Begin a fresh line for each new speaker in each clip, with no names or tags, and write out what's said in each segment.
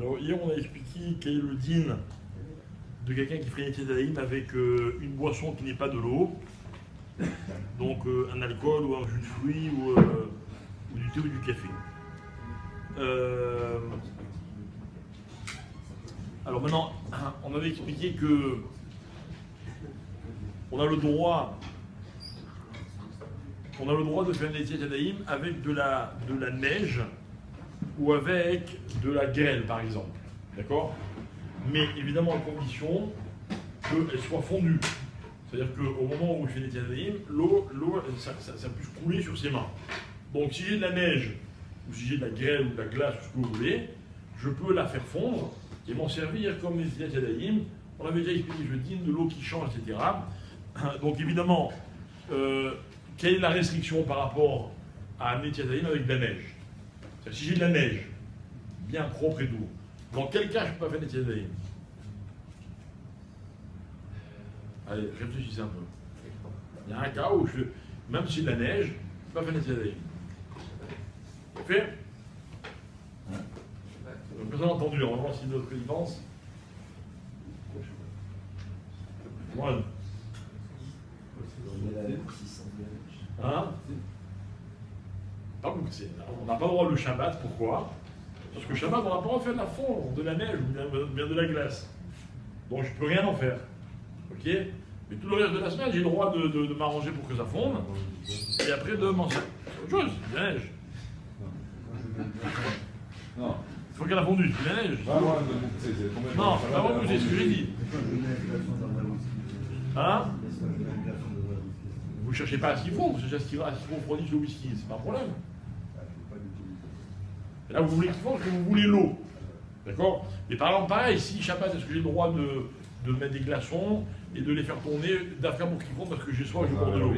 Alors hier on a expliqué quel est le din de quelqu'un qui ferait Netilat Yadayim avec une boisson qui n'est pas de l'eau, donc un alcool ou un jus de fruits ou du thé ou du café. Alors maintenant, on avait expliqué que on a le droit de faire Netilat Yadayim avec de la neige ou avec de la grêle, par exemple. D'accord? Mais évidemment, à condition qu'elle soit fondue. C'est-à-dire qu'au moment où je fais Netilat Yadayim, l'eau ça puisse couler sur ses mains. Donc si j'ai de la neige, ou si j'ai de la grêle ou de la glace, ou ce que vous voulez, je peux la faire fondre et m'en servir comme Netilat Yadayim. On avait déjà expliqué, je dis, de l'eau qui change, etc. Donc évidemment, quelle est la restriction par rapport à Netilat Yadayim avec de la neige? Si j'ai de la neige, bien propre et doux, dans quel cas je ne peux pas faire Netilat Yadayim? Allez, réfléchissez un peu. Il y a un cas où, même si j'ai de la neige, je ne peux pas faire Netilat Yadayim. C'est fait? Donc, personne n'a entendu, on va voir si d'autres y pensent. Moi. Hein? On n'a pas le droit le Shabbat, pourquoi? Parce que le Shabbat, on n'a pas le droit de faire de la fondre, de la neige ou bien de la glace. Donc je ne peux rien en faire. Ok? Mais tout le reste de la semaine, j'ai le droit de m'arranger pour que ça fonde, et après de manger. C'est autre chose, c'est de la neige.
Non.
Il faut qu'elle a fondu, c'est de la neige. Non, c'est pas c'est ce que j'ai dit. Hein? Vous ne cherchez pas à ce qu'il faut, vous cherchez à ce qu'il refroidisse le whisky, c'est pas un problème. Et là, vous voulez qu'il fonde parce que vous voulez l'eau. D'accord? Mais par exemple, pareil, si Shabbat, est-ce que j'ai le droit de mettre des glaçons et de les faire tourner d'affaire pour qu'ils fondent parce que j'ai soif, je bois de l'eau?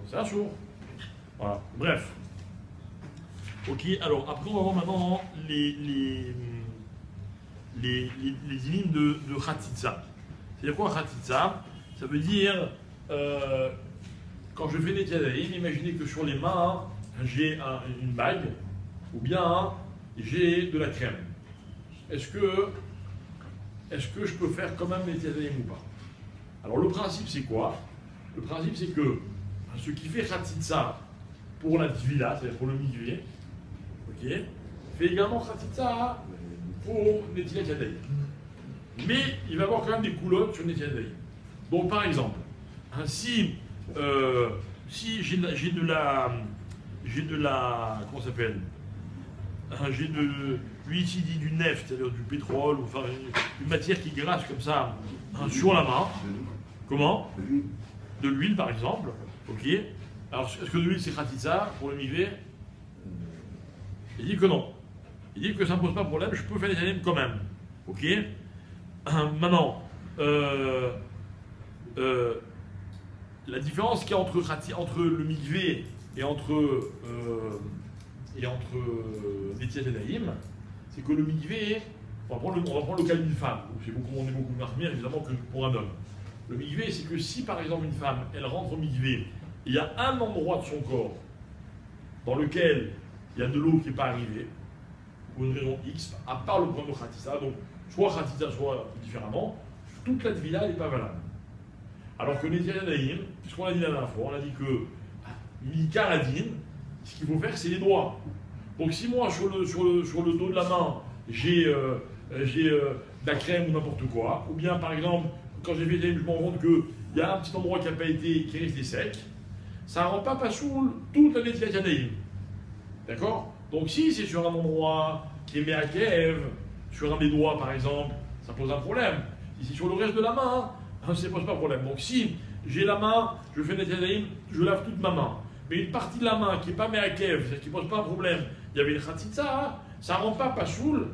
C'est un sourd. Voilà. Bref. Ok, alors après, on va voir maintenant les dynimes de Khatitsa. C'est-à-dire quoi Khatitsa? Ça veut dire. Quand je fais Netilat Yadayim, imaginez que sur les mains, j'ai une bague, ou bien j'ai de la crème. Est-ce que je peux faire quand même Netilat Yadayim ou pas? Alors le principe c'est quoi? Le principe c'est que ce qui fait Khatitsa pour la Tvila, c'est-à-dire pour le mikvé, ok, fait également Khatitsa pour Netilat Yadayim. Mais il va y avoir quand même des coulottes sur Netilat Yadayim. Donc par exemple, si j'ai de la comment ça s'appelle, j'ai de l'huile du neft, c'est-à-dire du pétrole, ou enfin une matière qui grasse comme ça sur la main. Comment? De l'huile par exemple. Ok. Alors est-ce que de l'huile c'est Khatitsa pour le mikvé? Il dit que non. Il dit que ça ne pose pas de problème, je peux faire les animes quand même. Ok. Maintenant. La différence qu'il y a entre le mikvé et entre Netilat Yadayim, c'est que le mikvé, on va prendre le cas d'une femme, où on est beaucoup moins remis évidemment que pour un homme. Le mikvé, c'est que si par exemple une femme, elle rentre au mikvé, il y a un endroit de son corps dans lequel il y a de l'eau qui n'est pas arrivée, pour une raison X, à part le point de Khatitsa, donc soit Khatitsa, soit différemment, toute la tvila n'est pas valable. Alors que Netilat Yadayim, puisqu'on l'a dit la dernière fois, on a dit que Mika Adin, ce qu'il faut faire, c'est les doigts. Donc si moi, sur le dos de la main, j'ai de la crème ou n'importe quoi, ou bien par exemple, quand j'ai fait je me rends compte qu'il y a un petit endroit qui est resté sec, ça ne rend pas sous toute la Netilat Yadayim. D'accord? Donc si c'est sur un endroit qui est Meakev, sur un des doigts par exemple, ça pose un problème. Si c'est sur le reste de la main, ça ne pose pas de problème. Donc si j'ai la main, je fais Netilat Yadayim, je lave toute ma main. Mais une partie de la main qui n'est pas Meakev, c'est-à-dire qui ne pose pas un problème, il y avait une Khatitsa, ça ne rend pas soul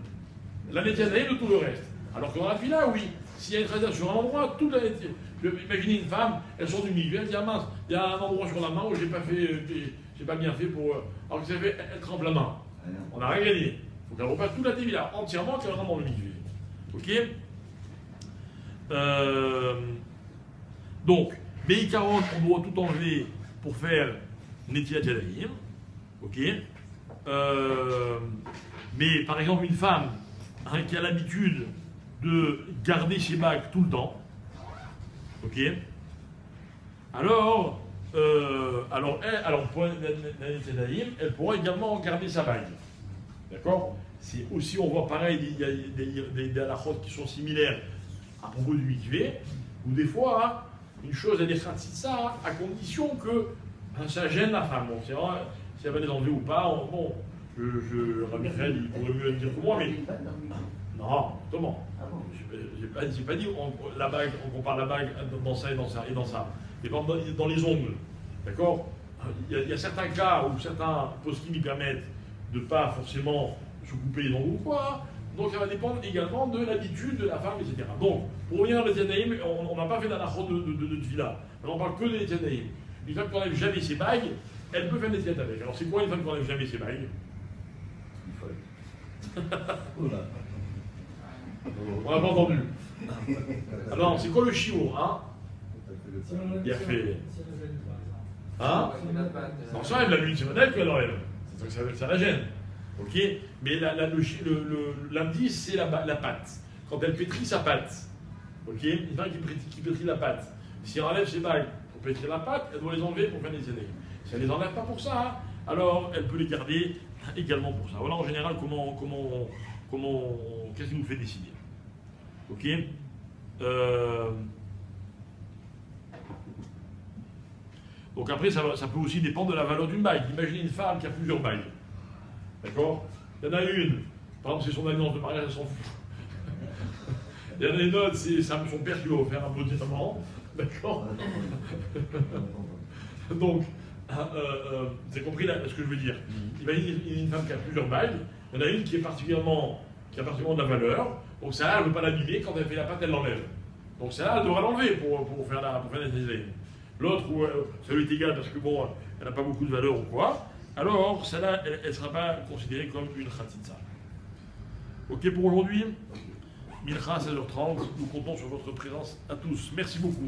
la Netilat Yadayim de tout le reste. Alors que dans la tvila, oui. S'il y a une Khatitsa sur un endroit, toute la Netilat. Imaginez une femme, elle sort du mikvé, elle dit ah mince, il y a un endroit sur la main où j'ai pas bien fait pour. Alors que ça fait, elle trempe la main. On n'a rien gagné. Il faut qu'elle repasse toute la tvila entièrement qu'elle rentre dans le mikvé. Ok? Donc, Beikaron, on doit tout enlever pour faire Netilat Yadayim. Ok. Mais par exemple, une femme qui a l'habitude de garder ses bagues tout le temps, ok, alors pour elle pourra également garder sa bague. D'accord? C'est aussi, on voit pareil, il y a des halakhot qui sont similaires à propos du mikvé, où des fois, hein, une chose, elle est khatsitsa, à condition que ça gêne la femme. Bon, c'est vrai, si elle va les enlever ou pas, bon, Rabbi Michael, il pourrait mieux le dire que moi, mais. Non, comment? J'ai pas dit la bague, on compare la bague dans ça et dans ça et dans ça. Et dans les ongles. D'accord? Il y a certains cas où certains poskim y permettent de ne pas forcément se couper les ongles ou quoi. Donc ça va dépendre également de l'habitude de la femme, etc. Donc, pour revenir à l'Etianaïm, on n'a pas fait d'anachot de Tvila. On parle que de l'Etianaïm. Une femme qui n'enlève jamais ses bagues, elle peut faire des tiates avec. Alors c'est quoi une femme qui n'enlève jamais ses bagues?
Une folle.
On n'a pas entendu. Alors, c'est quoi le chiot, hein? Il a fait. Hein? Non, ça enlève la nuit, c'est modèle qu'elle enlève. Ça la gêne. Ok? Mais l'indice, c'est la pâte. Quand elle pétrit sa pâte. Ok? Une femme qui pétrit la pâte. Si elle enlève ses bagues pour pétrir la pâte, elle doit les enlever pour faire des années. Si elle ne les enlève pas pour ça, hein, alors elle peut les garder également pour ça. Voilà en général qu'est-ce qui nous fait décider. Ok? Donc après, ça peut aussi dépendre de la valeur d'une bague. Imaginez une femme qui a plusieurs bagues. D'accord? Il y en a une, par exemple, c'est son alliance de mariage, elle s'en fout. Il y en a une autre, c'est son père qui va offrir un beau diamant. D'accord? Donc, vous avez compris ce que je veux dire? Imaginez une femme qui a plusieurs bagues. Il y en a une qui a particulièrement de la valeur. Donc celle-là, elle ne veut pas l'abîmer. Quand elle fait la pâte, elle l'enlève. Donc celle-là, elle devra l'enlever pour faire la design. L'autre, ça lui est égal parce que bon, elle n'a pas beaucoup de valeur ou quoi. Alors, celle-là, elle ne sera pas considérée comme une khatitsa. Ok pour aujourd'hui? Mincha, 16h30. Nous comptons sur votre présence à tous. Merci beaucoup.